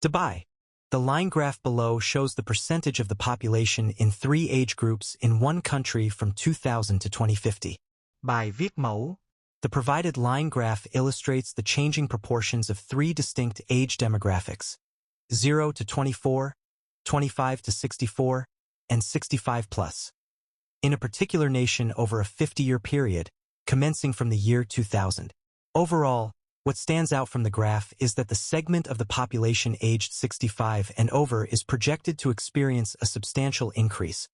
Dubai. The line graph below shows the percentage of the population in 3 age groups in one country from 2000 to 2050. Bài viết mẫu. The provided line graph illustrates the changing proportions of 3 distinct age demographics: 0 to 24, 25 to 64, and 65 plus, in a particular nation over a 50-year period, commencing from the year 2000. Overall, what stands out from the graph is that the segment of the population aged 65 and over is projected to experience a substantial increase,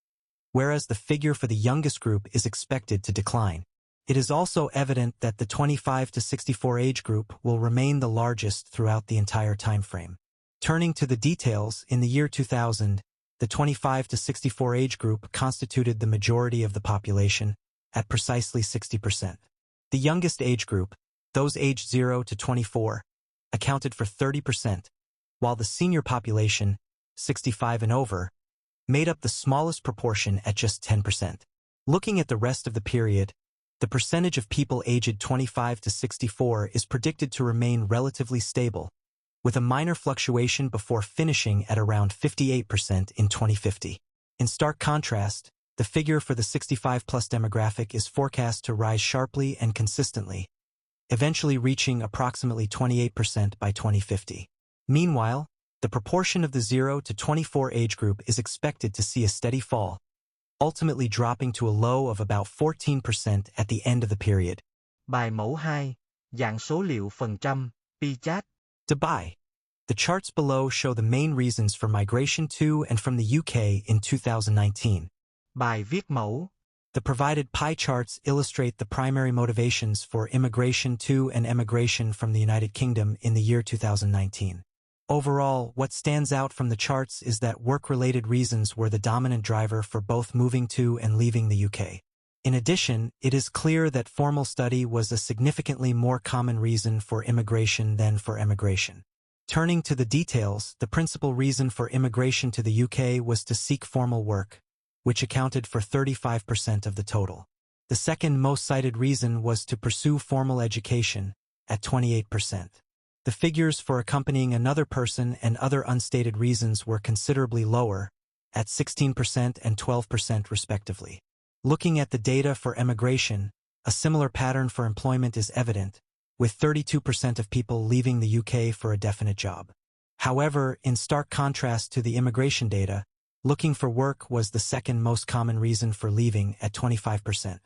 whereas the figure for the youngest group is expected to decline. It is also evident that the 25 to 64 age group will remain the largest throughout the entire time frame. Turning to the details, in the year 2000, the 25 to 64 age group constituted the majority of the population, at precisely 60%. The youngest age group, those aged 0 to 24, accounted for 30%, while the senior population, 65 and over, made up the smallest proportion at just 10%. Looking at the rest of the period, the percentage of people aged 25 to 64 is predicted to remain relatively stable, with a minor fluctuation before finishing at around 58% in 2050. In stark contrast, the figure for the 65-plus demographic is forecast to rise sharply and consistently, eventually reaching approximately 28% by 2050. Meanwhile, the proportion of the 0 to 24 age group is expected to see a steady fall, ultimately dropping to a low of about 14% at the end of the period. Bài mẫu 2. Dạng số liệu phần trăm, pi chart. Dubai. The charts below show the main reasons for migration to and from the UK in 2019. Bài viết mẫu. The provided pie charts illustrate the primary motivations for immigration to and emigration from the United Kingdom in the year 2019. Overall, what stands out from the charts is that work-related reasons were the dominant driver for both moving to and leaving the UK. In addition, it is clear that formal study was a significantly more common reason for immigration than for emigration. Turning to the details, the principal reason for immigration to the UK was to seek formal work, which accounted for 35% of the total. The second most cited reason was to pursue formal education, at 28%. The figures for accompanying another person and other unstated reasons were considerably lower, at 16% and 12% respectively. Looking at the data for emigration, a similar pattern for employment is evident, with 32% of people leaving the UK for a definite job. However, in stark contrast to the immigration data, looking for work was the second most common reason for leaving at 25%.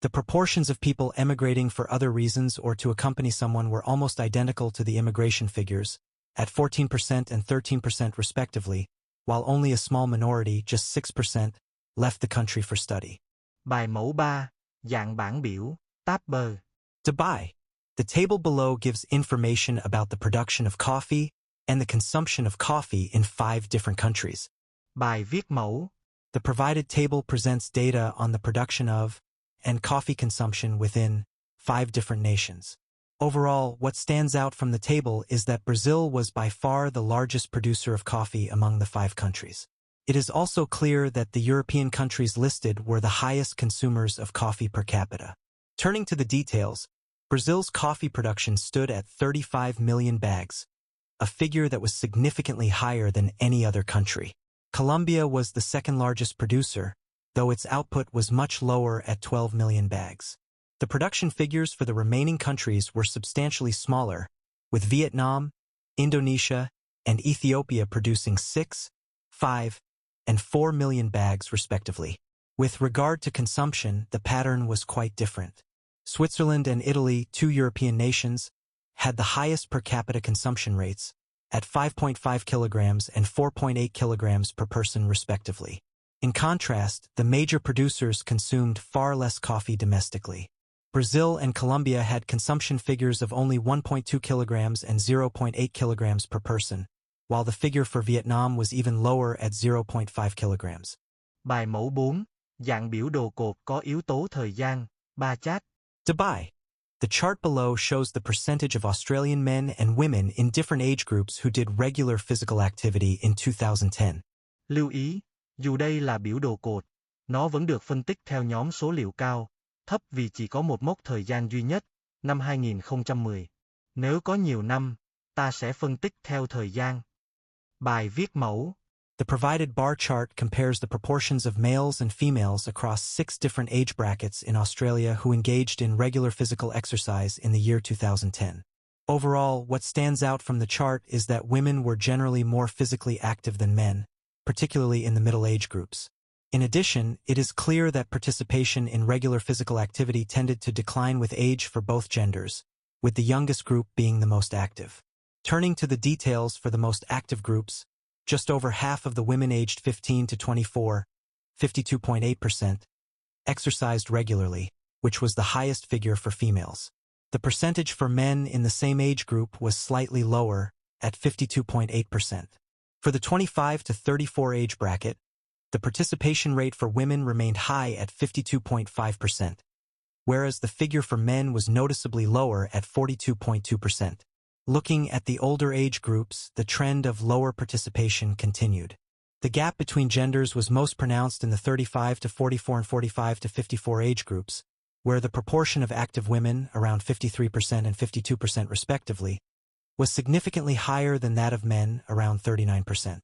The proportions of people emigrating for other reasons or to accompany someone were almost identical to the immigration figures, at 14% and 13% respectively, while only a small minority, just 6%, left the country for study. Bài mẫu 3. Dạng bảng biểu, tab bờ. Dubai. The table below gives information about the production of coffee and the consumption of coffee in 5 different countries. Bài viết mẫu. The provided table presents data on the production of and coffee consumption within 5 different nations. Overall, what stands out from the table is that Brazil was by far the largest producer of coffee among the 5 countries. It is also clear that the European countries listed were the highest consumers of coffee per capita. Turning to the details, Brazil's coffee production stood at 35 million bags, a figure that was significantly higher than any other country. Colombia was the second largest producer, though its output was much lower at 12 million bags. The production figures for the remaining countries were substantially smaller, with Vietnam, Indonesia, and Ethiopia producing 6, 5, and 4 million bags respectively. With regard to consumption, the pattern was quite different. Switzerland and Italy, 2 European nations, had the highest per capita consumption rates, at 5.5 kilograms and 4.8 kilograms per person respectively. In contrast, the major producers consumed far less coffee domestically. Brazil and Colombia had consumption figures of only 1.2 kilograms and 0.8 kilograms per person, while the figure for Vietnam was even lower at 0.5 kilograms. Bài mẫu 4. Dạng biểu đồ cột có yếu tố thời gian, bar chart. Dubai. The chart below shows the percentage of Australian men and women in different age groups who did regular physical activity in 2010. Lưu ý, dù đây là biểu đồ cột, nó vẫn được phân tích theo nhóm số liệu cao, thấp vì chỉ có một mốc thời gian duy nhất, năm 2010. Nếu có nhiều năm, ta sẽ phân tích theo thời gian. Bài viết mẫu. The provided bar chart compares the proportions of males and females across 6 different age brackets in Australia who engaged in regular physical exercise in the year 2010. Overall, what stands out from the chart is that women were generally more physically active than men, particularly in the middle age groups. In addition, it is clear that participation in regular physical activity tended to decline with age for both genders, with the youngest group being the most active. Turning to the details for the most active groups, just over half of the women aged 15 to 24, 52.8%, exercised regularly, which was the highest figure for females. The percentage for men in the same age group was slightly lower, at 52.8%. For the 25 to 34 age bracket, the participation rate for women remained high at 52.5%, whereas the figure for men was noticeably lower at 42.2%. Looking at the older age groups, the trend of lower participation continued. The gap between genders was most pronounced in the 35 to 44 and 45 to 54 age groups, where the proportion of active women, around 53% and 52% respectively, was significantly higher than that of men, around 39%.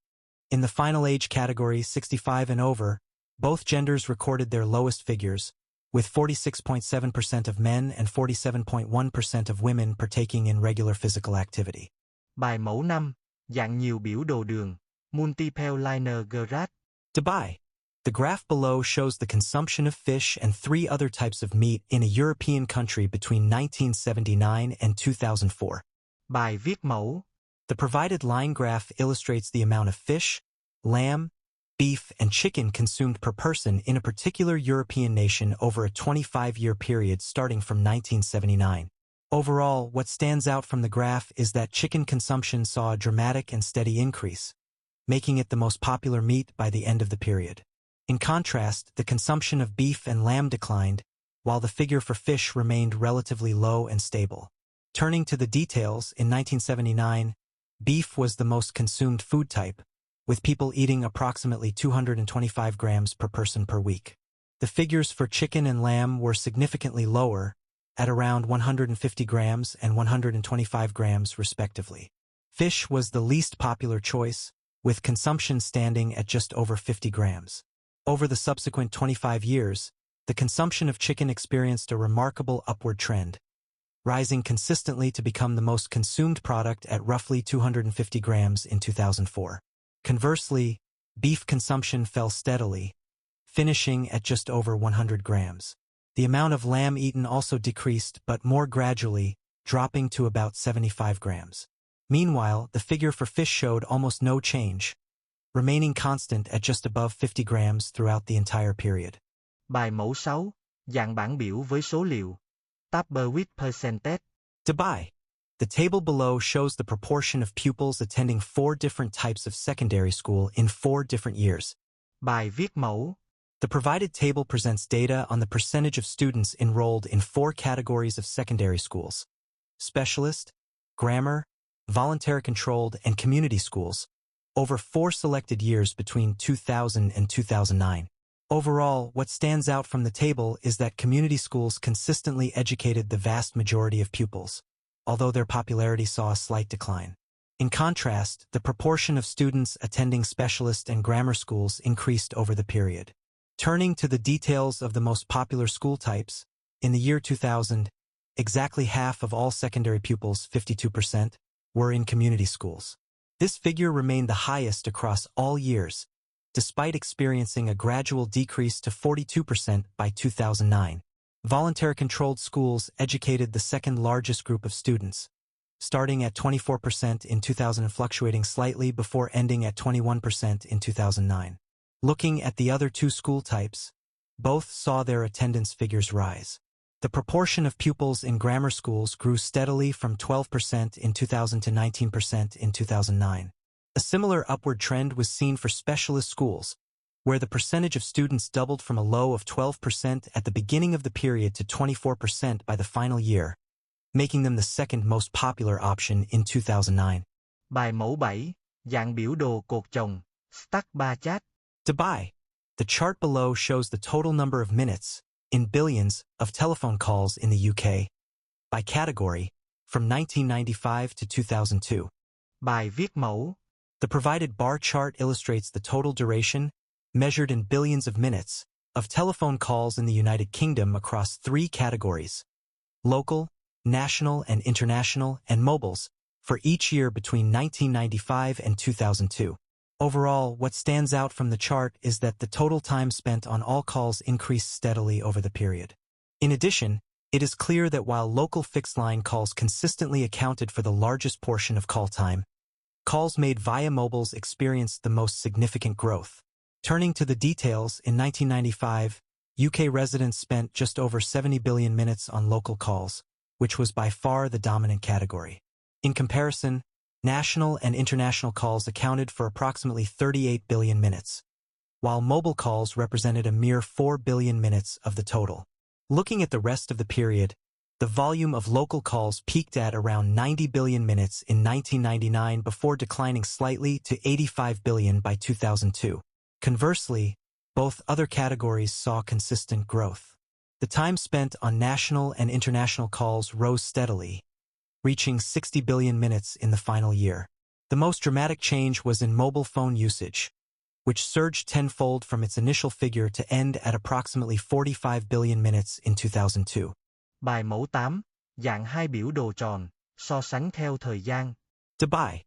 In the final age category, 65 and over, both genders recorded their lowest figures, with 46.7% of men and 47.1% of women partaking in regular physical activity. Bài mẫu 5. Dạng nhiều biểu đồ đường. Multiple linear graph. Dubai. The graph below shows the consumption of fish and 3 other types of meat in a European country between 1979 and 2004. Bài viết mẫu. The provided line graph illustrates the amount of fish, lamb, beef, and chicken consumed per person in a particular European nation over a 25-year period starting from 1979. Overall, what stands out from the graph is that chicken consumption saw a dramatic and steady increase, making it the most popular meat by the end of the period. In contrast, the consumption of beef and lamb declined, while the figure for fish remained relatively low and stable. Turning to the details, in 1979, beef was the most consumed food type, with people eating approximately 225 grams per person per week. The figures for chicken and lamb were significantly lower, at around 150 grams and 125 grams respectively. Fish was the least popular choice, with consumption standing at just over 50 grams. Over the subsequent 25 years, the consumption of chicken experienced a remarkable upward trend, rising consistently to become the most consumed product at roughly 250 grams in 2004. Conversely, beef consumption fell steadily, finishing at just over 100 grams. The amount of lamb eaten also decreased, but more gradually, dropping to about 75 grams. Meanwhile, the figure for fish showed almost no change, remaining constant at just above 50 grams throughout the entire period. Bài mẫu 6. Dạng bảng biểu với số liệu. Table with percentage. Dubai. The table below shows the proportion of pupils attending 4 different types of secondary school in 4 different years. Bài viết mẫu. The provided table presents data on the percentage of students enrolled in 4 categories of secondary schools: specialist, grammar, voluntary-controlled, and community schools, over 4 selected years between 2000 and 2009. Overall, what stands out from the table is that community schools consistently educated the vast majority of pupils, although their popularity saw a slight decline. In contrast, the proportion of students attending specialist and grammar schools increased over the period. Turning to the details of the most popular school types, in the year 2000, exactly half of all secondary pupils, 52%, were in community schools. This figure remained the highest across all years, despite experiencing a gradual decrease to 42% by 2009. Voluntary-controlled schools educated the second largest group of students, starting at 24% in 2000 and fluctuating slightly before ending at 21% in 2009. Looking at the other 2 school types, both saw their attendance figures rise. The proportion of pupils in grammar schools grew steadily from 12% in 2000 to 19% in 2009. A similar upward trend was seen for specialist schools, where the percentage of students doubled from a low of 12% at the beginning of the period to 24% by the final year, making them the second most popular option in 2009. Bài mẫu 7. Dạng biểu đồ cột chồng. Stack bar chart. Dubai. The chart below shows the total number of minutes, in billions, of telephone calls in the UK, by category, from 1995 to 2002. Bài viết mẫu. The provided bar chart illustrates the total duration, measured in billions of minutes, of telephone calls in the United Kingdom across three categories: local, national and international, and mobiles, for each year between 1995 and 2002. Overall, what stands out from the chart is that the total time spent on all calls increased steadily over the period. In addition, it is clear that while local fixed-line calls consistently accounted for the largest portion of call time, calls made via mobiles experienced the most significant growth. Turning to the details, in 1995, UK residents spent just over 70 billion minutes on local calls, which was by far the dominant category. In comparison, national and international calls accounted for approximately 38 billion minutes, while mobile calls represented a mere 4 billion minutes of the total. Looking at the rest of the period, the volume of local calls peaked at around 90 billion minutes in 1999 before declining slightly to 85 billion by 2002. Conversely, both other categories saw consistent growth. The time spent on national and international calls rose steadily, reaching 60 billion minutes in the final year. The most dramatic change was in mobile phone usage, which surged tenfold from its initial figure to end at approximately 45 billion minutes in 2002. Bài mẫu 8, dạng hai biểu đồ tròn, so sánh theo thời gian. Dubai.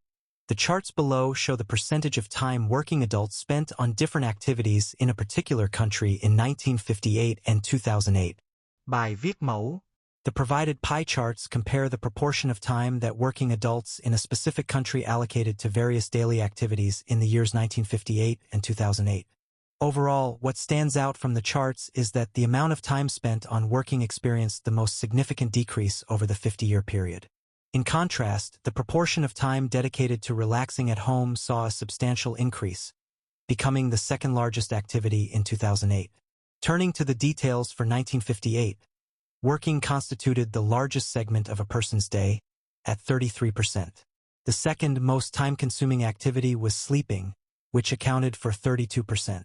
The charts below show the percentage of time working adults spent on different activities in a particular country in 1958 and 2008. Bài viết mẫu. The provided pie charts compare the proportion of time that working adults in a specific country allocated to various daily activities in the years 1958 and 2008. Overall, what stands out from the charts is that the amount of time spent on working experienced the most significant decrease over the 50-year period. In contrast, the proportion of time dedicated to relaxing at home saw a substantial increase, becoming the second largest activity in 2008. Turning to the details for 1958, working constituted the largest segment of a person's day, at 33%. The second most time-consuming activity was sleeping, which accounted for 32%.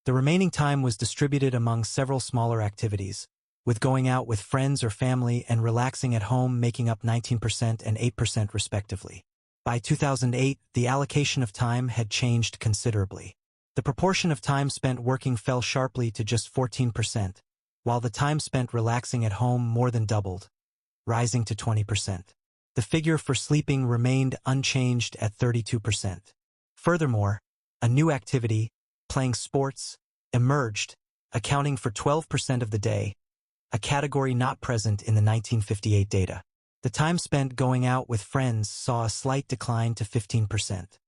The remaining time was distributed among several smaller activities, with going out with friends or family and relaxing at home making up 19% and 8% respectively. By 2008, the allocation of time had changed considerably. The proportion of time spent working fell sharply to just 14%, while the time spent relaxing at home more than doubled, rising to 20%. The figure for sleeping remained unchanged at 32%. Furthermore, a new activity, playing sports, emerged, accounting for 12% of the day, a category not present in the 1958 data. The time spent going out with friends saw a slight decline to 15%.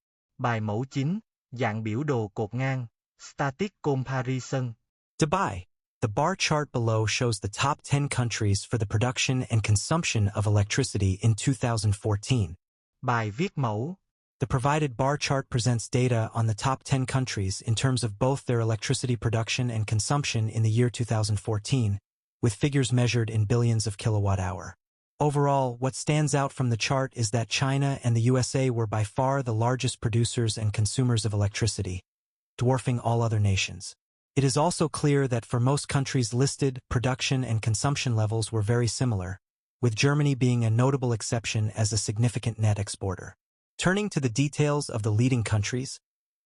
Bài mẫu 9, dạng biểu đồ cột ngang, static comparison. Dubai. The bar chart below shows the top 10 countries for the production and consumption of electricity in 2014. Bài viết mẫu. The provided bar chart presents data on the top 10 countries in terms of both their electricity production and consumption in the year 2014, with figures measured in billions of kilowatt-hour. Overall, what stands out from the chart is that China and the USA were by far the largest producers and consumers of electricity, dwarfing all other nations. It is also clear that for most countries listed, production and consumption levels were very similar, with Germany being a notable exception as a significant net exporter. Turning to the details of the leading countries,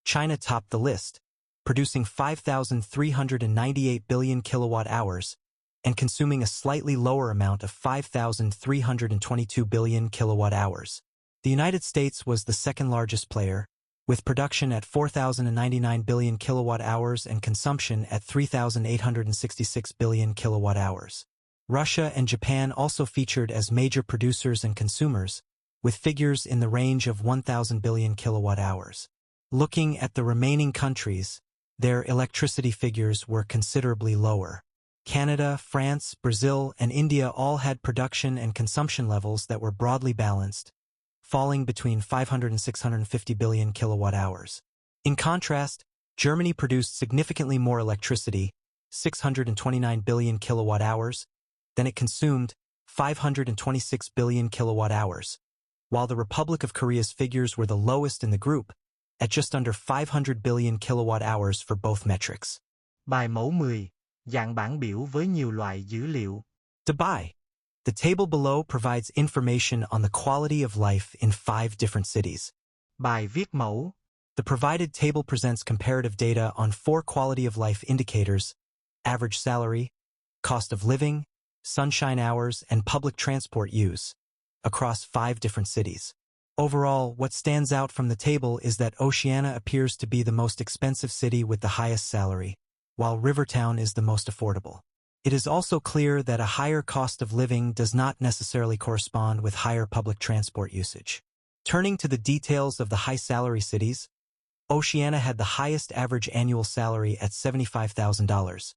China topped the list, producing 5,398 billion kilowatt-hours and consuming a slightly lower amount of 5,322 billion kilowatt-hours. The United States was the second largest player, with production at 4,099 billion kilowatt-hours and consumption at 3,866 billion kilowatt-hours. Russia and Japan also featured as major producers and consumers, with figures in the range of 1,000 billion kilowatt-hours. Looking at the remaining countries, their electricity figures were considerably lower. Canada, France, Brazil, and India all had production and consumption levels that were broadly balanced, falling between 500 and 650 billion kilowatt-hours. In contrast, Germany produced significantly more electricity, 629 billion kilowatt-hours, than it consumed, 526 billion kilowatt-hours, while the Republic of Korea's figures were the lowest in the group, at just under 500 billion kilowatt-hours for both metrics. Bài mẫu 10, dạng bảng biểu với nhiều loại dữ liệu. Dubai. The table below provides information on the quality of life in 5 different cities. Bài viết mẫu. The provided table presents comparative data on 4 quality of life indicators: average salary, cost of living, sunshine hours, and public transport use, across 5 different cities. Overall, what stands out from the table is that Oceana appears to be the most expensive city with the highest salary, while Rivertown is the most affordable. It is also clear that a higher cost of living does not necessarily correspond with higher public transport usage. Turning to the details of the high-salary cities, Oceana had the highest average annual salary at $75,000,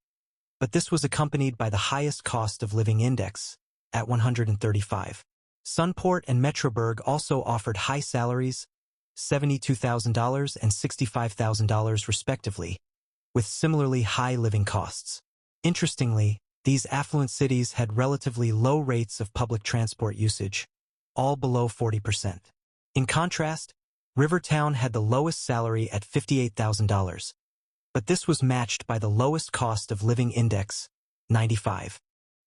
but this was accompanied by the highest cost of living index, at $135. Sunport and Metroburg also offered high salaries, $72,000 and $65,000 respectively, with similarly high living costs. Interestingly, these affluent cities had relatively low rates of public transport usage, all below 40%. In contrast, Rivertown had the lowest salary at $58,000, but this was matched by the lowest cost of living index, 95.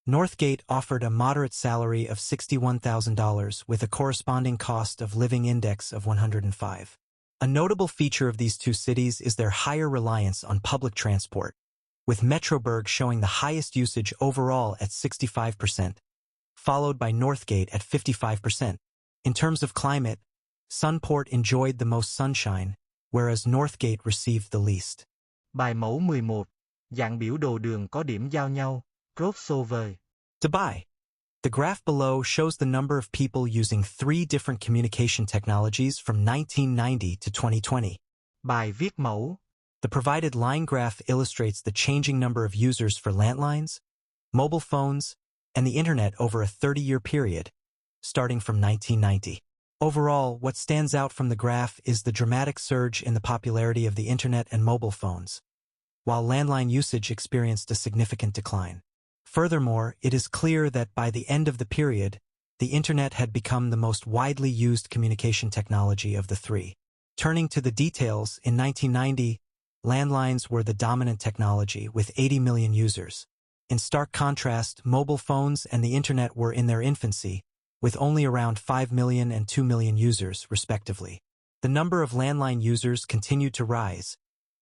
Northgate offered a moderate salary of $61,000 with a corresponding cost of living index of 105. A notable feature of these two cities is their higher reliance on public transport, with Metroburg showing the highest usage overall at 65%, followed by Northgate at 55%. In terms of climate, Sunport enjoyed the most sunshine, whereas Northgate received the least. Bài mẫu 11. Dạng biểu đồ đường có điểm giao nhau, crossover. Dubai. The graph below shows the number of people using 3 different communication technologies from 1990 to 2020. Bài viết mẫu. The provided line graph illustrates the changing number of users for landlines, mobile phones, and the internet over a 30-year period, starting from 1990. Overall, what stands out from the graph is the dramatic surge in the popularity of the internet and mobile phones, while landline usage experienced a significant decline. Furthermore, it is clear that by the end of the period, the internet had become the most widely used communication technology of the 3. Turning to the details, in 1990, landlines were the dominant technology with 80 million users. In stark contrast, mobile phones and the internet were in their infancy, with only around 5 million and 2 million users, respectively. The number of landline users continued to rise,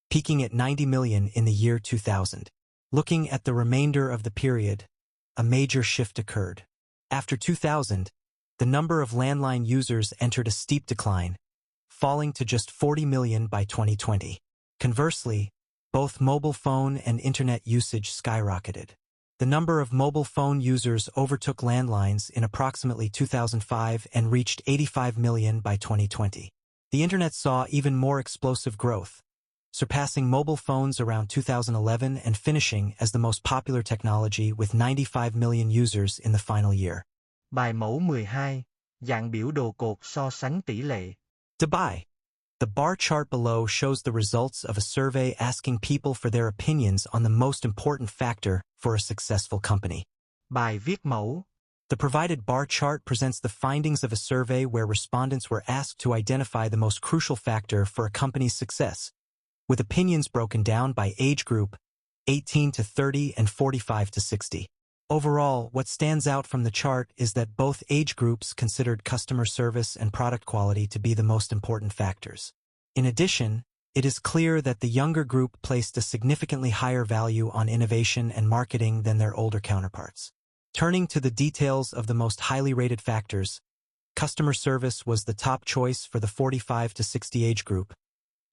peaking at 90 million in the year 2000. Looking at the remainder of the period, a major shift occurred. After 2000, the number of landline users entered a steep decline, falling to just 40 million by 2020. Conversely, both mobile phone and internet usage skyrocketed. The number of mobile phone users overtook landlines in approximately 2005 and reached 85 million by 2020. The internet saw even more explosive growth, surpassing mobile phones around 2011 and finishing as the most popular technology with 95 million users in the final year. Bài mẫu 12. Dạng biểu đồ cột so sánh tỷ lệ. Dubai. The bar chart below shows the results of a survey asking people for their opinions on the most important factor for a successful company. Bài viết mẫu. The provided bar chart presents the findings of a survey where respondents were asked to identify the most crucial factor for a company's success, with opinions broken down by age group, 18 to 30 and 45 to 60. Overall, what stands out from the chart is that both age groups considered customer service and product quality to be the most important factors. In addition, it is clear that the younger group placed a significantly higher value on innovation and marketing than their older counterparts. Turning to the details of the most highly rated factors, customer service was the top choice for the 45 to 60 age group,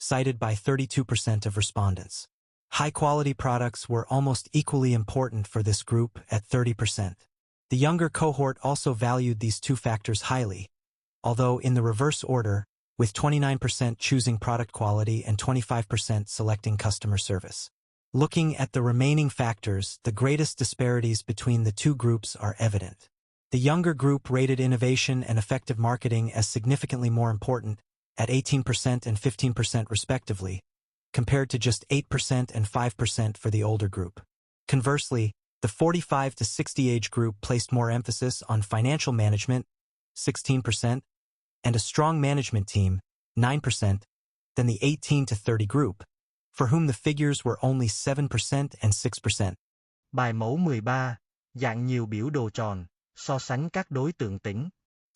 cited by 32% of respondents. High-quality products were almost equally important for this group at 30%. The younger cohort also valued these two factors highly, although in the reverse order, with 29% choosing product quality and 25% selecting customer service. Looking at the remaining factors, the greatest disparities between the two groups are evident. The younger group rated innovation and effective marketing as significantly more important, at 18% and 15% respectively, compared to just 8% and 5% for the older group. Conversely, the 45 to 60 age group placed more emphasis on financial management, 16%, and a strong management team, 9%, than the 18 to 30 group, for whom the figures were only 7% and 6%. Bài mẫu 13. Dạng nhiều biểu đồ tròn, so sánh các đối tượng tỉnh.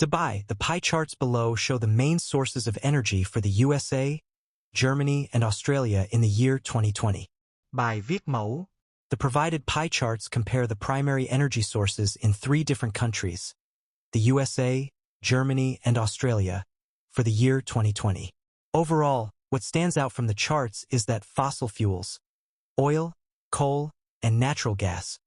Dubai, the pie charts below show the main sources of energy for the USA, Germany, and Australia in the year 2020. Bài viết mẫu. The provided pie charts compare the primary energy sources in 3 different countries, the USA, Germany, and Australia, for the year 2020. Overall, what stands out from the charts is that fossil fuels, oil, coal, and natural gas,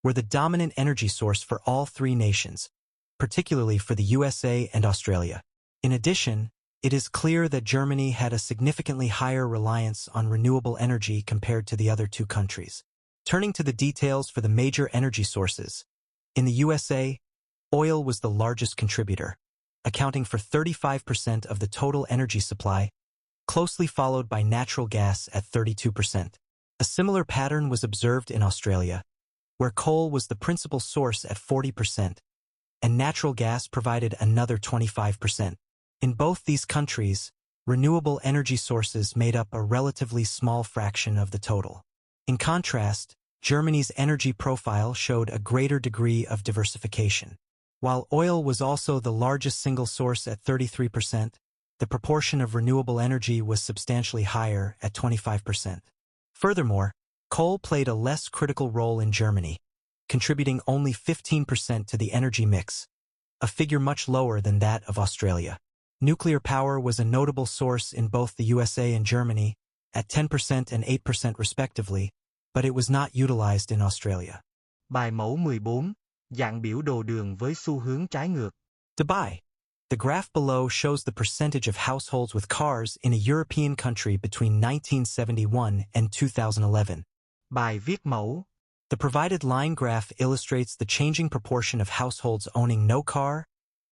were the dominant energy source for all 3 nations, particularly for the USA and Australia. In addition, it is clear that Germany had a significantly higher reliance on renewable energy compared to the other 2 countries. Turning to the details for the major energy sources, in the USA, oil was the largest contributor, accounting for 35% of the total energy supply, closely followed by natural gas at 32%. A similar pattern was observed in Australia, where coal was the principal source at 40%, and natural gas provided another 25%. In both these countries, renewable energy sources made up a relatively small fraction of the total. In contrast, Germany's energy profile showed a greater degree of diversification. While oil was also the largest single source at 33%, the proportion of renewable energy was substantially higher at 25%. Furthermore, coal played a less critical role in Germany, contributing only 15% to the energy mix, a figure much lower than that of Australia. Nuclear power was a notable source in both the USA and Germany, at 10% and 8% respectively, but it was not utilized in Australia. Bài mẫu 14. Dạng biểu đồ đường với xu hướng trái ngược. Dubai. The graph below shows the percentage of households with cars in a European country between 1971 and 2011. Bài viết mẫu. The provided line graph illustrates the changing proportion of households owning no car,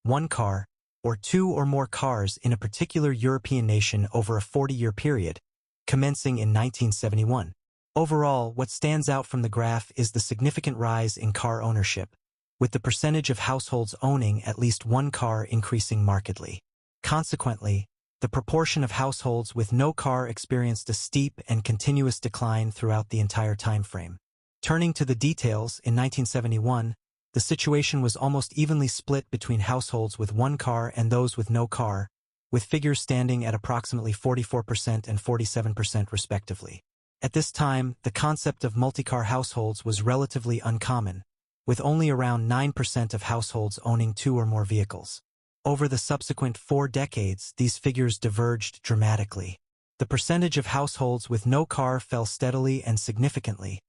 1 car, or 2 or more cars in a particular European nation over a 40-year period, commencing in 1971. Overall, what stands out from the graph is the significant rise in car ownership, with the percentage of households owning at least 1 car increasing markedly. Consequently, the proportion of households with no car experienced a steep and continuous decline throughout the entire time frame. Turning to the details, in 1971, the situation was almost evenly split between households with 1 car and those with no car, with figures standing at approximately 44% and 47% respectively. At this time, the concept of multi-car households was relatively uncommon, with only around 9% of households owning 2 or more vehicles. Over the subsequent 4 decades, these figures diverged dramatically. The percentage of households with no car fell steadily and significantly,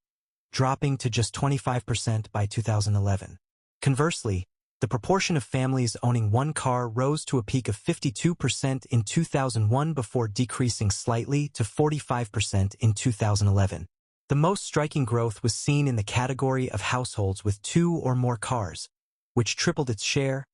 dropping to just 25% by 2011. Conversely, the proportion of families owning 1 car rose to a peak of 52% in 2001 before decreasing slightly to 45% in 2011. The most striking growth was seen in the category of households with 2 or more cars, which tripled its share,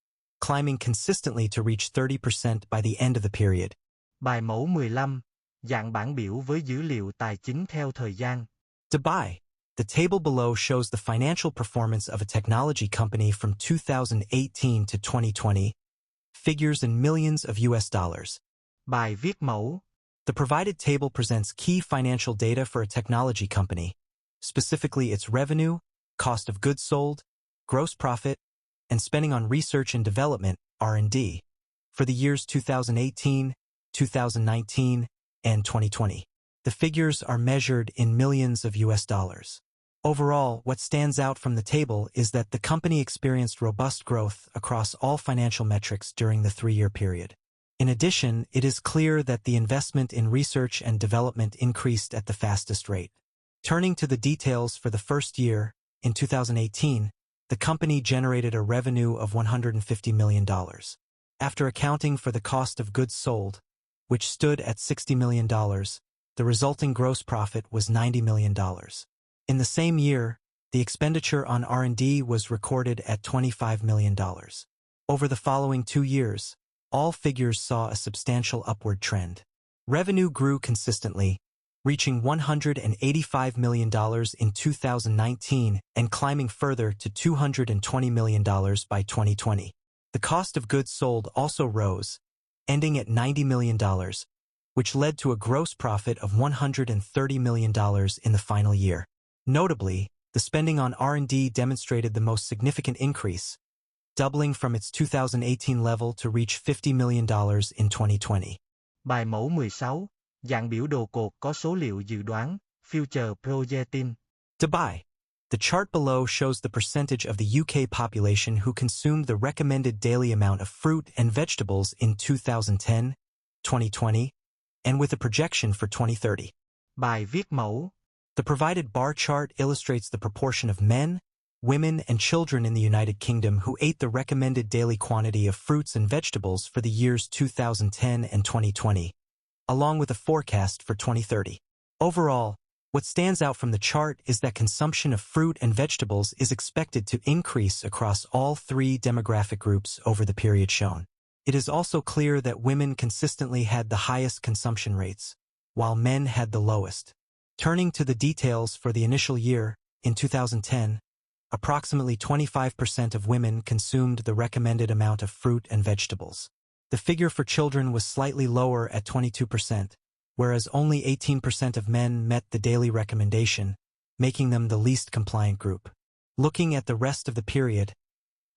climbing consistently to reach 30% by the end of the period. Bài mẫu 15. Dạng bảng biểu với dữ liệu tài chính theo thời gian. Dubai. The table below shows the financial performance of a technology company from 2018 to 2020, figures in millions of US dollars. Bài viết mẫu. The provided table presents key financial data for a technology company, specifically its revenue, cost of goods sold, gross profit, and spending on research and development, R&D, for the years 2018, 2019, and 2020. The figures are measured in millions of US dollars. Overall, what stands out from the table is that the company experienced robust growth across all financial metrics during the 3-year period. In addition, it is clear that the investment in research and development increased at the fastest rate. Turning to the details for the first year, in 2018, the company generated a revenue of $150 million. After accounting for the cost of goods sold, which stood at $60 million, the resulting gross profit was $90 million. In the same year, the expenditure on R&D was recorded at $25 million. Over the following 2 years, all figures saw a substantial upward trend. Revenue grew consistently, reaching $185 million in 2019 and climbing further to $220 million by 2020. The cost of goods sold also rose, ending at $90 million, which led to a gross profit of $130 million in the final year. Notably, the spending on R&D demonstrated the most significant increase, doubling from its 2018 level to reach $50 million in 2020. Bài mẫu 16, dạng biểu đồ cột có số liệu dự đoán, future projecting. Dubai. The chart below shows the percentage of the UK population who consumed the recommended daily amount of fruit and vegetables in 2010, 2020, and with a projection for 2030. Bài viết mẫu. The provided bar chart illustrates the proportion of men, women, and children in the United Kingdom who ate the recommended daily quantity of fruits and vegetables for the years 2010 and 2020, along with a forecast for 2030. Overall, what stands out from the chart is that consumption of fruit and vegetables is expected to increase across all three demographic groups over the period shown. It is also clear that women consistently had the highest consumption rates, while men had the lowest. Turning to the details for the initial year, in 2010, approximately 25% of women consumed the recommended amount of fruit and vegetables. The figure for children was slightly lower at 22%, whereas only 18% of men met the daily recommendation, making them the least compliant group. Looking at the rest of the period,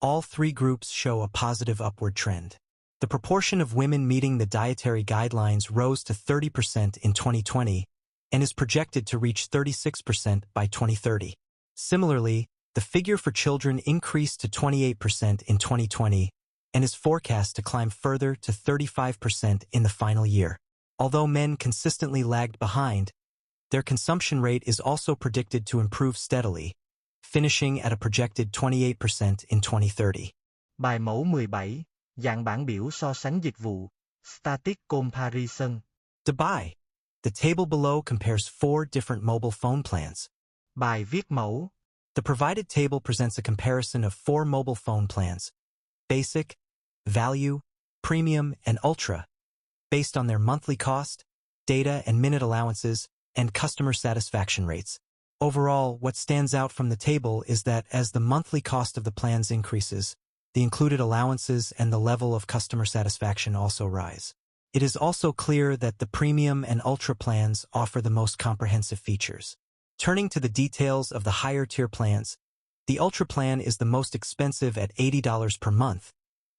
all three groups show a positive upward trend. The proportion of women meeting the dietary guidelines rose to 30% in 2020 and is projected to reach 36% by 2030. Similarly, the figure for children increased to 28% in 2020 and is forecast to climb further to 35% in the final year. Although men consistently lagged behind, their consumption rate is also predicted to improve steadily, finishing at a projected 28% in 2030. Bài mẫu 17, dạng bảng biểu so sánh dịch vụ, static comparison. Dubai. The table below compares 4 different mobile phone plans. Bài viết mẫu. The provided table presents a comparison of 4 mobile phone plans, basic, value, premium, and ultra, based on their monthly cost, data and minute allowances, and customer satisfaction rates. Overall, what stands out from the table is that as the monthly cost of the plans increases, the included allowances and the level of customer satisfaction also rise. It is also clear that the premium and ultra plans offer the most comprehensive features. Turning to the details of the higher-tier plans, the ultra plan is the most expensive at $80 per month,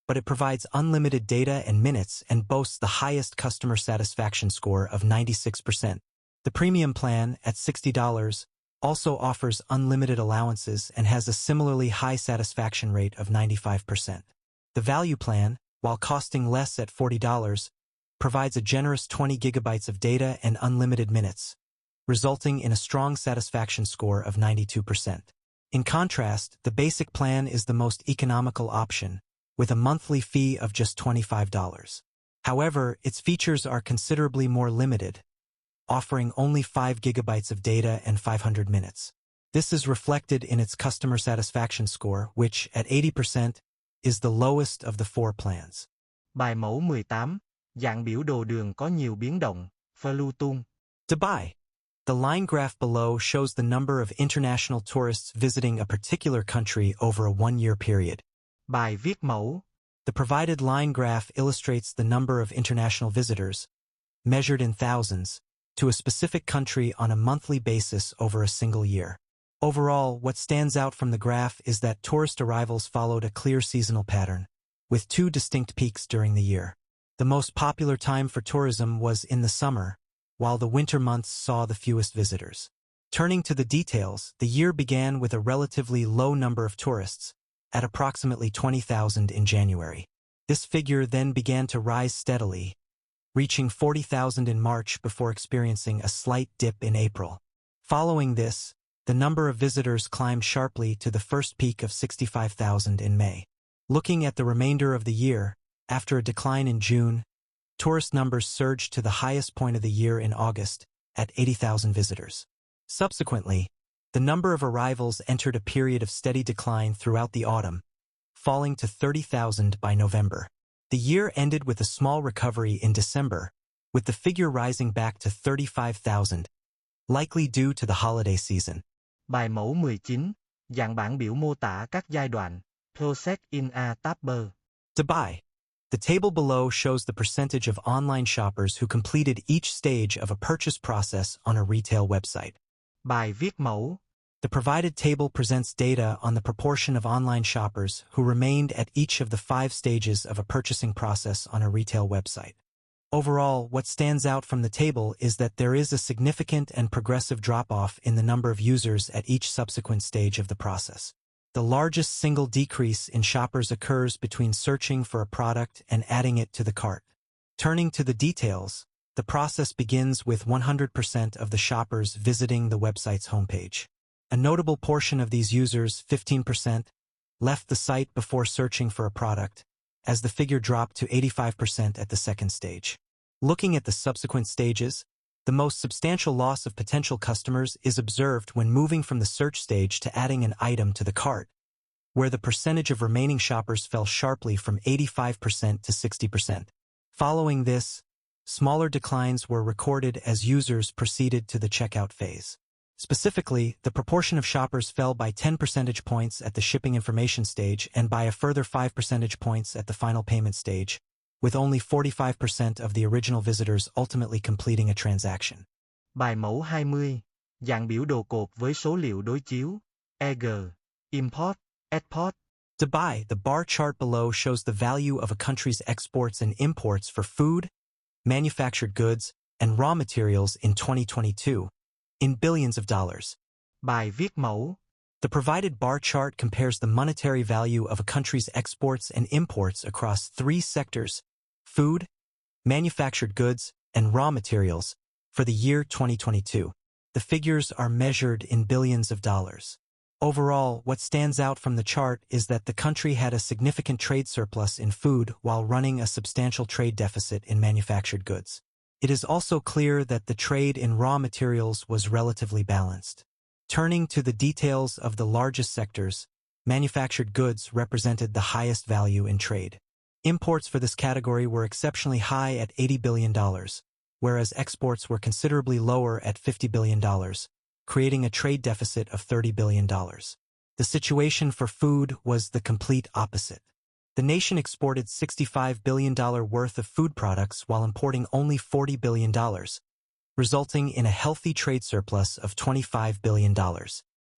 but it provides unlimited data and minutes and boasts the highest customer satisfaction score of 96%. The premium plan, at $60, also offers unlimited allowances and has a similarly high satisfaction rate of 95%. The value plan, while costing less at $40, provides a generous 20 gigabytes of data and unlimited minutes, resulting in a strong satisfaction score of 92%. In contrast, the basic plan is the most economical option, with a monthly fee of just $25. However, its features are considerably more limited, offering only 5 gigabytes of data and 500 minutes. This is reflected in its customer satisfaction score, which, at 80%, is the lowest of the 4 plans. Bài mẫu 18, dạng biểu đồ đường có nhiều biến động, Flutung. Dubai. The line graph below shows the number of international tourists visiting a particular country over a one-year period. Bài viết mẫu. The provided line graph illustrates the number of international visitors, measured in thousands, to a specific country on a monthly basis over a single year. Overall, what stands out from the graph is that tourist arrivals followed a clear seasonal pattern, with 2 distinct peaks during the year. The most popular time for tourism was in the summer, while the winter months saw the fewest visitors. Turning to the details, the year began with a relatively low number of tourists, at approximately 20,000 in January. This figure then began to rise steadily, reaching 40,000 in March before experiencing a slight dip in April. Following this, the number of visitors climbed sharply to the first peak of 65,000 in May. Looking at the remainder of the year, after a decline in June, tourist numbers surged to the highest point of the year in August, at 80,000 visitors. Subsequently, the number of arrivals entered a period of steady decline throughout the autumn, falling to 30,000 by November. The year ended with a small recovery in December, with the figure rising back to 35,000, likely due to the holiday season. Bài mẫu 19, dạng bảng biểu mô tả các giai đoạn, process in a tabber. Dubai. The table below shows the percentage of online shoppers who completed each stage of a purchase process on a retail website. Bài viết mẫu. The provided table presents data on the proportion of online shoppers who remained at each of the 5 stages of a purchasing process on a retail website. Overall, what stands out from the table is that there is a significant and progressive drop-off in the number of users at each subsequent stage of the process. The largest single decrease in shoppers occurs between searching for a product and adding it to the cart. Turning to the details, the process begins with 100% of the shoppers visiting the website's homepage. A notable portion of these users, 15%, left the site before searching for a product, as the figure dropped to 85% at the second stage. Looking at the subsequent stages, the most substantial loss of potential customers is observed when moving from the search stage to adding an item to the cart, where the percentage of remaining shoppers fell sharply from 85% to 60%. Following this, smaller declines were recorded as users proceeded to the checkout phase. Specifically, the proportion of shoppers fell by 10 percentage points at the shipping information stage and by a further 5 percentage points at the final payment stage, with only 45% of the original visitors ultimately completing a transaction. Bài mẫu 20, dạng biểu đồ cột với số liệu đối chiếu, EG, import, export. To buy, the bar chart below shows the value of a country's exports and imports for food, manufactured goods, and raw materials in 2022, in billions of dollars. Bài viết mẫu. The provided bar chart compares the monetary value of a country's exports and imports across 3 sectors: food, manufactured goods, and raw materials, for the year 2022. The figures are measured in billions of dollars. Overall, what stands out from the chart is that the country had a significant trade surplus in food while running a substantial trade deficit in manufactured goods. It is also clear that the trade in raw materials was relatively balanced. Turning to the details of the largest sectors, manufactured goods represented the highest value in trade. Imports for this category were exceptionally high at $80 billion, whereas exports were considerably lower at $50 billion, creating a trade deficit of $30 billion. The situation for food was the complete opposite. The nation exported $65 billion worth of food products while importing only $40 billion, resulting in a healthy trade surplus of $25 billion.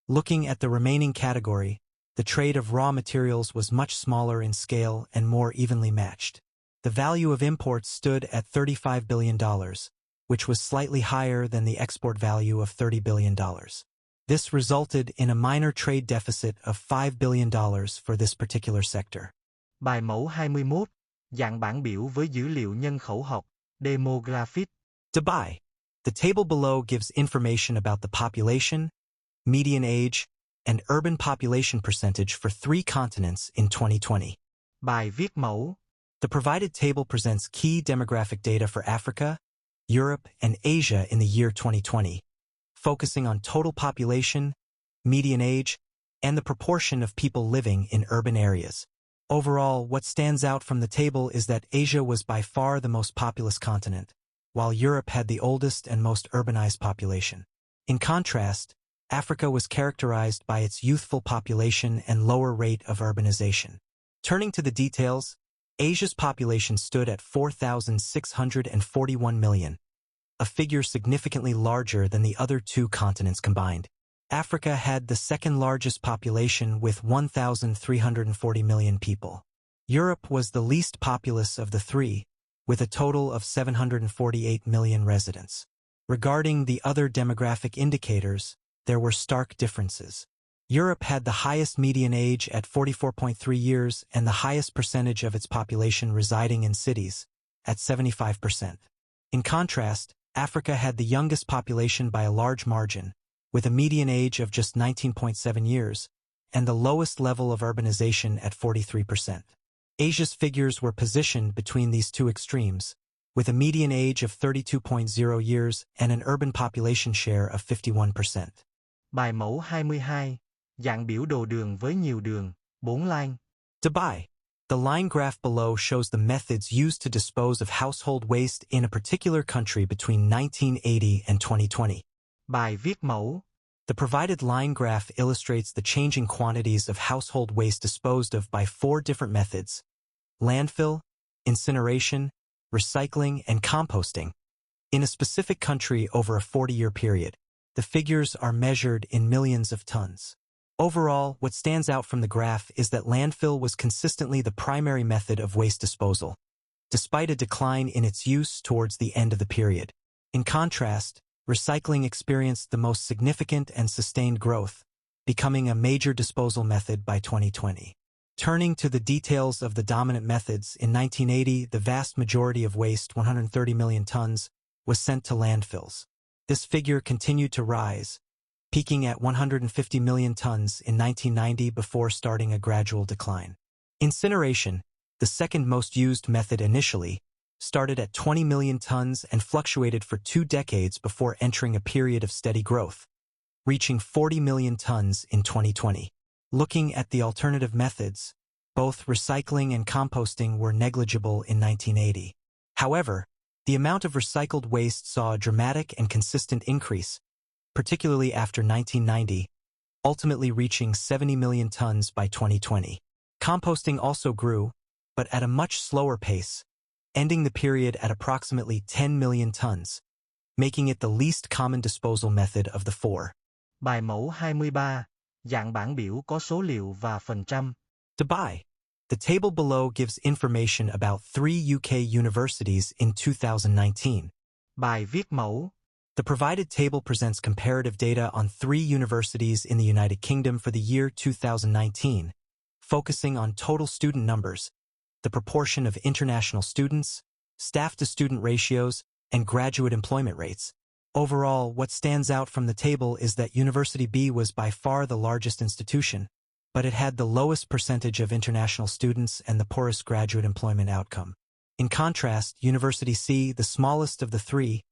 Looking at the remaining category, the trade of raw materials was much smaller in scale and more evenly matched. The value of imports stood at $35 billion, which was slightly higher than the export value of $30 billion. This resulted in a minor trade deficit of $5 billion for this particular sector. Bài mẫu 21, dạng bảng biểu với dữ liệu nhân khẩu học, demographic. To buy, the table below gives information about the population, median age, and urban population percentage for 3 continents in 2020. Bài viết mẫu. The provided table presents key demographic data for Africa, Europe, and Asia in the year 2020, focusing on total population, median age, and the proportion of people living in urban areas. Overall, what stands out from the table is that Asia was by far the most populous continent, while Europe had the oldest and most urbanized population. In contrast, Africa was characterized by its youthful population and lower rate of urbanization. Turning to the details, Asia's population stood at 4,641 million, a figure significantly larger than the other 2 continents combined. Africa had the second largest population with 1,340 million people. Europe was the least populous of the 3, with a total of 748 million residents. Regarding the other demographic indicators, there were stark differences. Europe had the highest median age at 44.3 years and the highest percentage of its population residing in cities, at 75%. In contrast, Africa had the youngest population by a large margin, with a median age of just 19.7 years, and the lowest level of urbanization at 43%. Asia's figures were positioned between these 2 extremes, with a median age of 32.0 years and an urban population share of 51%. Bài mẫu 22, dạng biểu đồ đường với nhiều đường, 4 line. To buy, the line graph below shows the methods used to dispose of household waste in a particular country between 1980 and 2020. Bài viết mẫu. The provided line graph illustrates the changing quantities of household waste disposed of by 4 different methods: landfill, incineration, recycling, and composting, in a specific country over a 40-year period. The figures are measured in millions of tons. Overall, what stands out from the graph is that landfill was consistently the primary method of waste disposal, despite a decline in its use towards the end of the period. In contrast, recycling experienced the most significant and sustained growth, becoming a major disposal method by 2020. Turning to the details of the dominant methods, in 1980, the vast majority of waste, 130 million tons, was sent to landfills. This figure continued to rise, peaking at 150 million tons in 1990 before starting a gradual decline. Incineration, the second most used method initially, started at 20 million tons and fluctuated for 2 decades before entering a period of steady growth, reaching 40 million tons in 2020. Looking at the alternative methods, both recycling and composting were negligible in 1980. However, the amount of recycled waste saw a dramatic and consistent increase, particularly after 1990, ultimately reaching 70 million tons by 2020. Composting also grew, but at a much slower pace, ending the period at approximately 10 million tons, making it the least common disposal method of the 4. Bài mẫu 23, dạng bảng biểu có số liệu và phần trăm. Dubai. The table below gives information about 3 UK universities in 2019. Bài viết mẫu. The provided table presents comparative data on 3 universities in the United Kingdom for the year 2019, focusing on total student numbers, the proportion of international students, staff-to-student ratios, and graduate employment rates. Overall, what stands out from the table is that University B was by far the largest institution, but it had the lowest percentage of international students and the poorest graduate employment outcome. In contrast, University C, the smallest of the 3,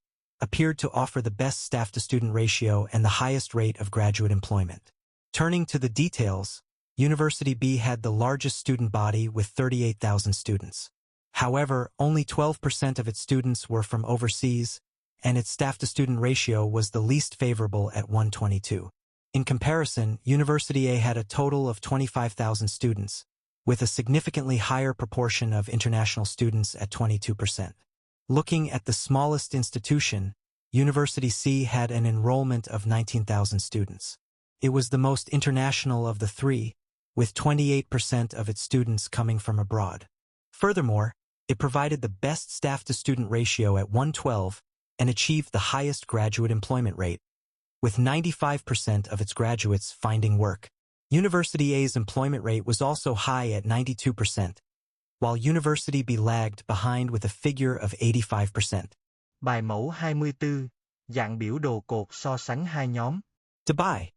appeared to offer the best staff-to-student ratio and the highest rate of graduate employment. Turning to the details, University B had the largest student body with 38,000 students. However, only 12% of its students were from overseas, and its staff-to-student ratio was the least favorable at 1:22. In comparison, University A had a total of 25,000 students, with a significantly higher proportion of international students at 22%. Looking at the smallest institution, University C had an enrollment of 19,000 students. It was the most international of the 3, with 28% of its students coming from abroad. Furthermore, it provided the best staff-to-student ratio at 1:12 and achieved the highest graduate employment rate, with 95% of its graduates finding work. University A's employment rate was also high at 92%, while University B lagged behind with a figure of 85%. Bài mẫu 24, dạng biểu đồ cột so sánh hai nhóm. Dubai.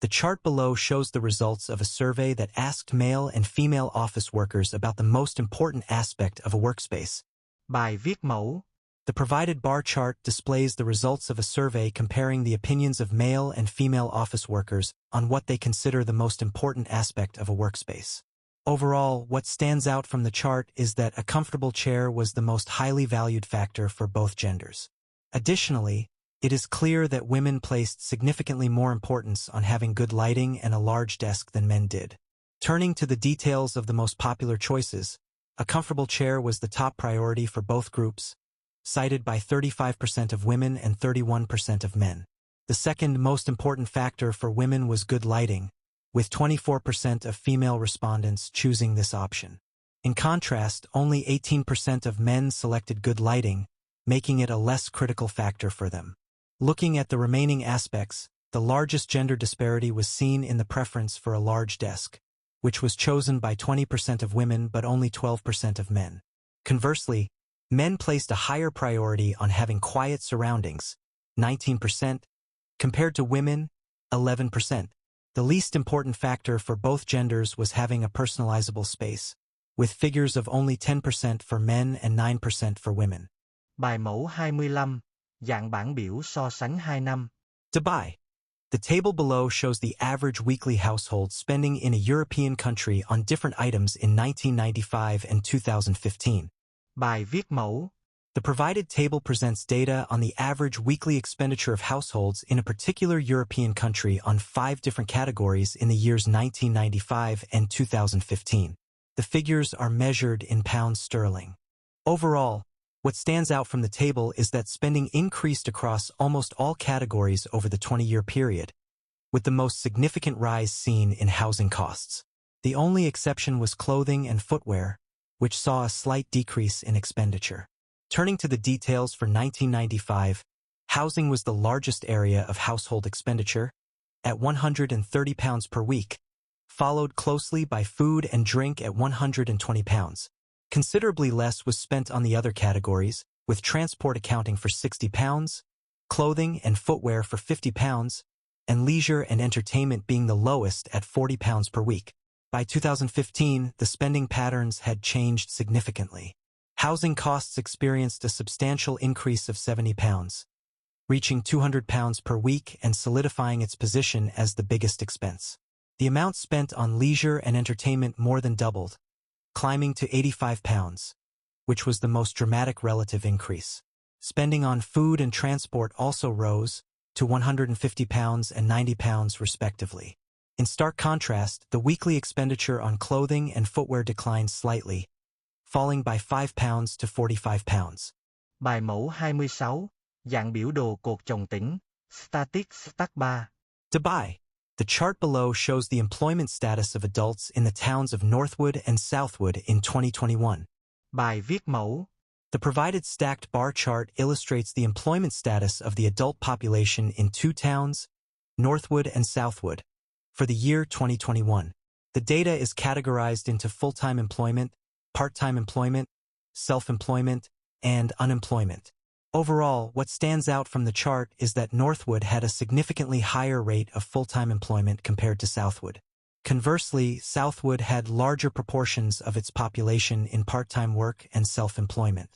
The chart below shows the results of a survey that asked male and female office workers about the most important aspect of a workspace. Bài viết mẫu. The provided bar chart displays the results of a survey comparing the opinions of male and female office workers on what they consider the most important aspect of a workspace. Overall, what stands out from the chart is that a comfortable chair was the most highly valued factor for both genders. Additionally, it is clear that women placed significantly more importance on having good lighting and a large desk than men did. Turning to the details of the most popular choices, a comfortable chair was the top priority for both groups, cited by 35% of women and 31% of men. The second most important factor for women was good lighting, with 24% of female respondents choosing this option. In contrast, only 18% of men selected good lighting, making it a less critical factor for them. Looking at the remaining aspects, the largest gender disparity was seen in the preference for a large desk, which was chosen by 20% of women but only 12% of men. Conversely, men placed a higher priority on having quiet surroundings, 19%, compared to women, 11%. The least important factor for both genders was having a personalizable space, with figures of only 10% for men and 9% for women. Bài mẫu 25, dạng bảng biểu so sánh 2 năm. Dubai. The table below shows the average weekly household spending in a European country on different items in 1995 and 2015. Bài viết mẫu. The provided table presents data on the average weekly expenditure of households in a particular European country on 5 different categories in the years 1995 and 2015. The figures are measured in pounds sterling. Overall, What stands out from the table is that spending increased across almost all categories over the 20-year period, with the most significant rise seen in housing costs. The only exception was clothing and footwear, which saw a slight decrease in expenditure. Turning to the details for 1995, housing was the largest area of household expenditure, at £130 per week, followed closely by food and drink at £120. Considerably less was spent on the other categories, with transport accounting for £60, clothing and footwear for £50, and leisure and entertainment being the lowest at £40 per week. By 2015, the spending patterns had changed significantly. Housing costs experienced a substantial increase of £70, reaching £200 per week and solidifying its position as the biggest expense. The amount spent on leisure and entertainment more than doubled, climbing to £85, which was the most dramatic relative increase. Spending on food and transport also rose to £150 and £90 respectively. In stark contrast, the weekly expenditure on clothing and footwear declined slightly, falling by £5 to £45. Bài mẫu 26, dạng biểu đồ cột chồng tỉnh, Statistics 3. Dubai. The chart below shows the employment status of adults in the towns of Northwood and Southwood in 2021. Bài viết mẫu. The provided stacked bar chart illustrates the employment status of the adult population in two towns, Northwood and Southwood, for the year 2021. The data is categorized into full-time employment, part-time employment, self-employment, and unemployment. Overall, what stands out from the chart is that Northwood had a significantly higher rate of full-time employment compared to Southwood. Conversely, Southwood had larger proportions of its population in part-time work and self-employment.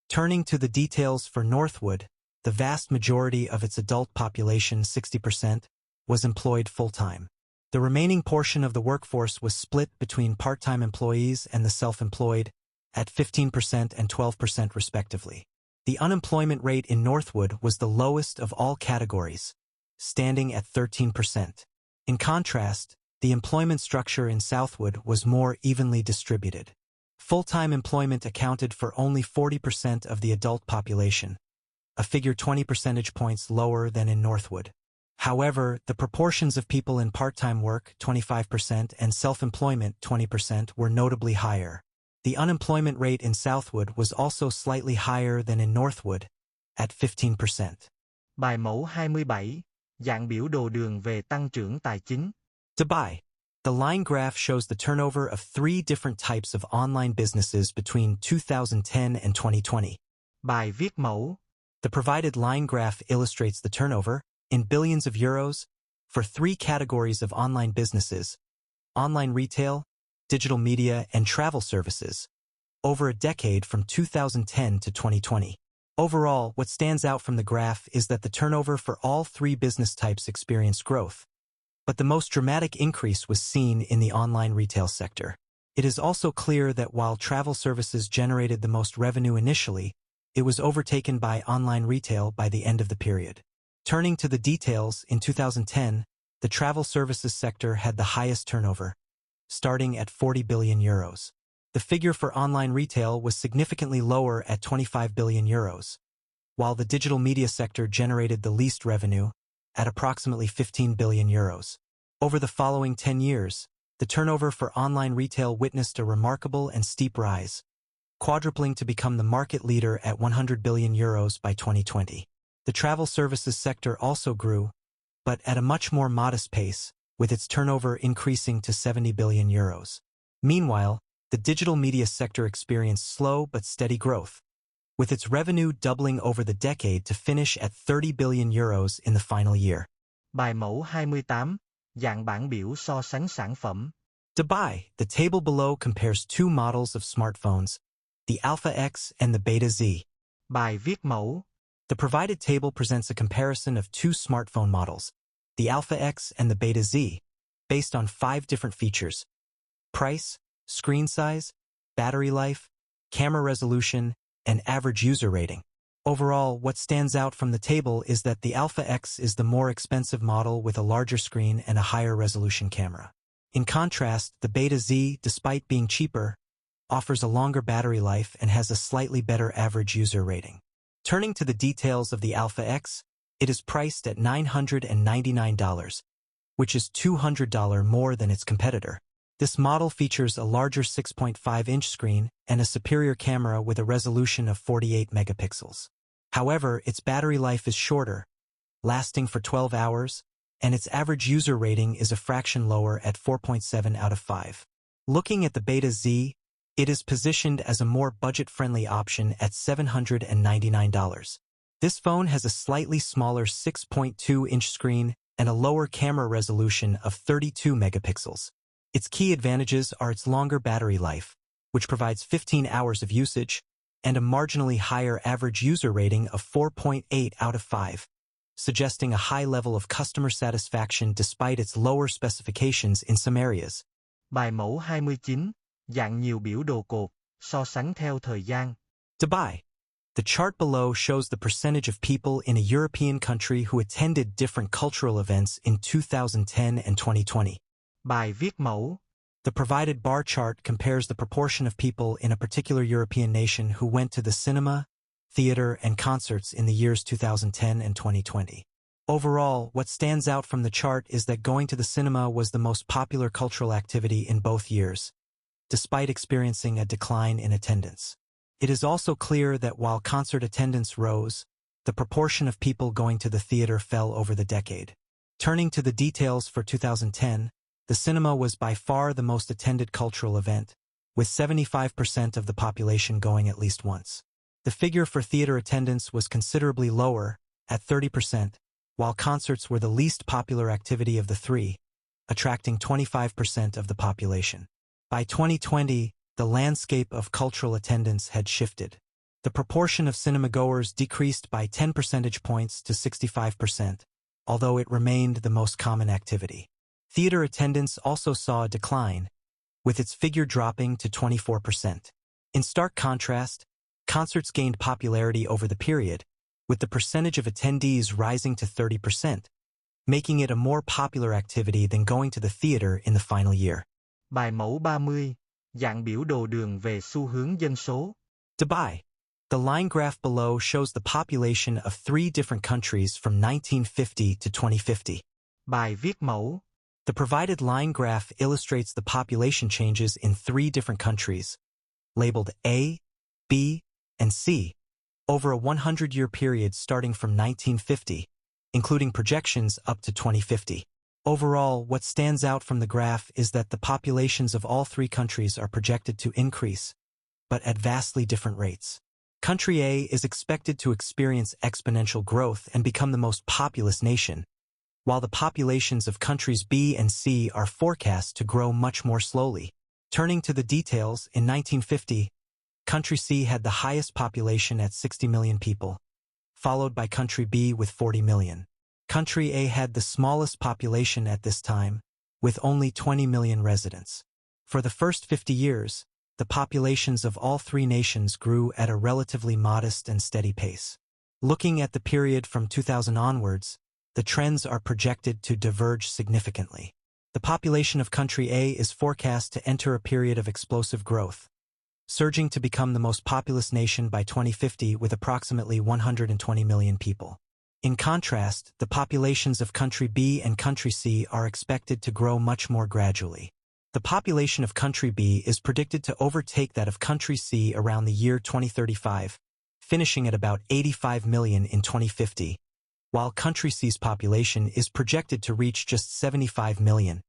Turning to the details for Northwood, the vast majority of its adult population, 60%, was employed full-time. The remaining portion of the workforce was split between part-time employees and the self-employed, at 15% and 12% respectively. The unemployment rate in Northwood was the lowest of all categories, standing at 13%. In contrast, the employment structure in Southwood was more evenly distributed. Full-time employment accounted for only 40% of the adult population, a figure 20 percentage points lower than in Northwood. However, the proportions of people in part-time work, 25%, and self-employment, 20%, were notably higher. The unemployment rate in Southwood was also slightly higher than in Northwood, at 15%. Bài mẫu 27, dạng biểu đồ đường về tăng trưởng tài chính. Dubai. The line graph shows the turnover of three different types of online businesses between 2010 and 2020. Bài viết mẫu. The provided line graph illustrates the turnover, in billions of euros, for three categories of online businesses: online retail, digital media, and travel services, over a decade from 2010 to 2020. Overall, what stands out from the graph is that the turnover for all three business types experienced growth, but the most dramatic increase was seen in the online retail sector. It is also clear that while travel services generated the most revenue initially, it was overtaken by online retail by the end of the period. Turning to the details, in 2010, the travel services sector had the highest turnover, starting at €40 billion. The figure for online retail was significantly lower at €25 billion, while the digital media sector generated the least revenue, at approximately €15 billion. Over the following 10 years, the turnover for online retail witnessed a remarkable and steep rise, quadrupling to become the market leader at €100 billion by 2020. The travel services sector also grew, but at a much more modest pace, with its turnover increasing to €70 billion. Meanwhile, the digital media sector experienced slow but steady growth, with its revenue doubling over the decade to finish at €30 billion in the final year. Bài mẫu 28, dạng bảng biểu so sánh sản phẩm. Dubai. The table below compares two models of smartphones, the Alpha X and the Beta Z. Bài viết mẫu. The provided table presents a comparison of two smartphone models, the Alpha X and the Beta Z, based on 5 different features: price, screen size, battery life, camera resolution, and average user rating. Overall, what stands out from the table is that the Alpha X is the more expensive model with a larger screen and a higher resolution camera. In contrast, the Beta Z, despite being cheaper, offers a longer battery life and has a slightly better average user rating. Turning to the details of the Alpha X, it is priced at $999, which is $200 more than its competitor. This model features a larger 6.5-inch screen and a superior camera with a resolution of 48 megapixels. However, its battery life is shorter, lasting for 12 hours, and its average user rating is a fraction lower at 4.7 out of 5. Looking at the Beta Z, it is positioned as a more budget-friendly option at $799. This phone has a slightly smaller 6.2-inch screen and a lower camera resolution of 32 megapixels. Its key advantages are its longer battery life, which provides 15 hours of usage, and a marginally higher average user rating of 4.8 out of 5, suggesting a high level of customer satisfaction despite its lower specifications in some areas. Bài mẫu 29, dạng nhiều biểu đồ cột, so sánh theo thời gian. Dubai. The chart below shows the percentage of people in a European country who attended different cultural events in 2010 and 2020. Bài viết mẫu. The provided bar chart compares the proportion of people in a particular European nation who went to the cinema, theater, and concerts in the years 2010 and 2020. Overall, what stands out from the chart is that going to the cinema was the most popular cultural activity in both years, despite experiencing a decline in attendance. It is also clear that while concert attendance rose, the proportion of people going to the theater fell over the decade. Turning to the details for 2010, the cinema was by far the most attended cultural event, with 75% of the population going at least once. The figure for theater attendance was considerably lower, at 30%, while concerts were the least popular activity of the three, attracting 25% of the population. By 2020, the landscape of cultural attendance had shifted. The proportion of cinema-goers decreased by 10 percentage points to 65%, although it remained the most common activity. Theater attendance also saw a decline, with its figure dropping to 24%. In stark contrast, concerts gained popularity over the period, with the percentage of attendees rising to 30%, making it a more popular activity than going to the theater in the final year. Bài mẫu 30, dạng biểu đồ đường về xu hướng dân số. Dubai. The line graph below shows the population of 3 different countries from 1950 to 2050. Bài viết mẫu. The provided line graph illustrates the population changes in 3 different countries, labeled A, B, and C, over a 100-year period starting from 1950, including projections up to 2050. Overall, what stands out from the graph is that the populations of all 3 countries are projected to increase, but at vastly different rates. Country A is expected to experience exponential growth and become the most populous nation, while the populations of countries B and C are forecast to grow much more slowly. Turning to the details, in 1950, Country C had the highest population at 60 million people, followed by Country B with 40 million. Country A had the smallest population at this time, with only 20 million residents. For the first 50 years, the populations of all 3 nations grew at a relatively modest and steady pace. Looking at the period from 2000 onwards, the trends are projected to diverge significantly. The population of Country A is forecast to enter a period of explosive growth, surging to become the most populous nation by 2050 with approximately 120 million people. In contrast, the populations of Country B and Country C are expected to grow much more gradually. The population of Country B is predicted to overtake that of Country C around the year 2035, finishing at about 85 million in 2050, while Country C's population is projected to reach just 75 million,